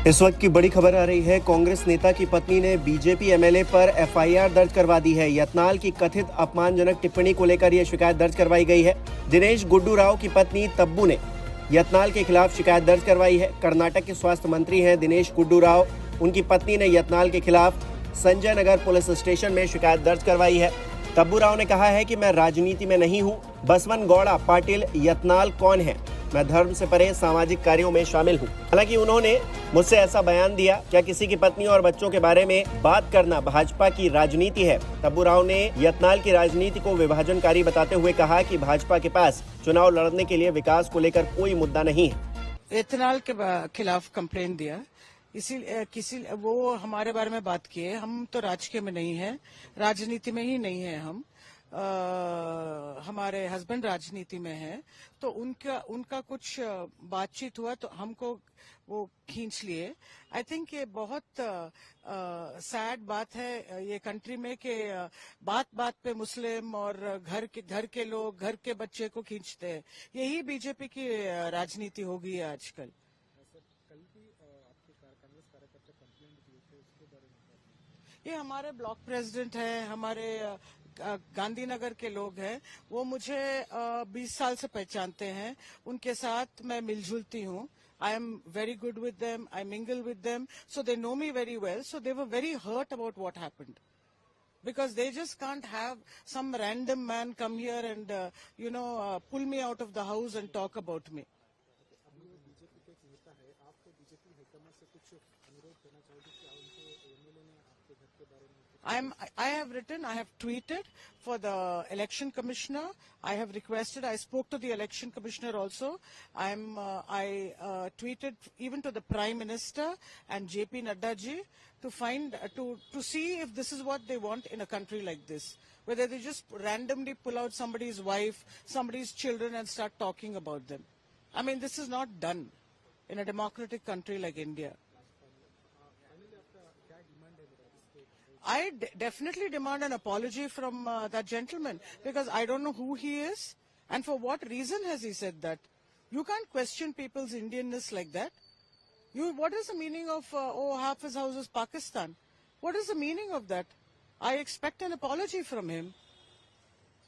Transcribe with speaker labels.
Speaker 1: इस वक्त की बड़ी खबर आ रही है। कांग्रेस नेता की पत्नी ने बीजेपी एमएलए पर एफआईआर दर्ज करवा दी है। यत्नाल की कथित अपमानजनक टिप्पणी को लेकर यह शिकायत दर्ज करवाई गई है। दिनेश गुड्डू राव की पत्नी तब्बू ने यत्नाल के खिलाफ शिकायत दर्ज करवाई है। कर्नाटक के स्वास्थ्य मंत्री हैं दिनेश गुड्डू राव। उनकी पत्नी ने यत्नाल के खिलाफ संजय नगर पुलिस स्टेशन में शिकायत दर्ज करवाई है। तब्बू राव ने कहा है कि मैं राजनीति में नहीं हूँ। बसवनगौड़ा पाटिल यत्नाल कौन है? मैं धर्म से परे सामाजिक कार्यों में शामिल हूँ। हालांकि उन्होंने मुझसे ऐसा बयान दिया, क्या किसी की पत्नी और बच्चों के बारे में बात करना भाजपा की राजनीति है? तब्बू राव ने यत्नाल की राजनीति को विभाजनकारी बताते हुए कहा कि भाजपा के पास चुनाव लड़ने के लिए विकास को लेकर कोई मुद्दा नहीं है।
Speaker 2: यत्नाल के खिलाफ कंप्लेंट दिया, इसी वो हमारे बारे में बात किए। हम तो राजकीय में नहीं है, राजनीति में ही नहीं है। हम हमारे हस्बैंड राजनीति में है, तो उनका कुछ बातचीत हुआ तो हमको वो खींच लिए। आई थिंक ये बहुत सैड बात है ये कंट्री में कि बात बात पे मुस्लिम और घर के लोग, घर के बच्चे को खींचते हैं। यही बीजेपी की राजनीति हो गई है आजकल। ये हमारे ब्लॉक प्रेसिडेंट है, हमारे गांधीनगर के लोग हैं। वो मुझे 20 साल से पहचानते हैं। उनके साथ मैं मिलजुलती हूँ। I am very good with them. I mingle with them. So they know me very well. So they were very hurt about what happened. Because they just can't have some random man come here and, pull me out of the house and talk about me. I have written, I have tweeted for the election commissioner. I have requested, I spoke to the election commissioner also. I tweeted even to the Prime Minister and JP Nadda ji to see if this is what they want in a country like this. Whether they just randomly pull out somebody's wife, somebody's children and start talking about them. I mean, this is not done in a democratic country like India. I definitely demand an apology from that gentleman, because I don't know who he is and for what reason has he said that. You can't question people's Indianness like that. What is the meaning of, half his house is Pakistan? What is the meaning of that? I expect an apology from him.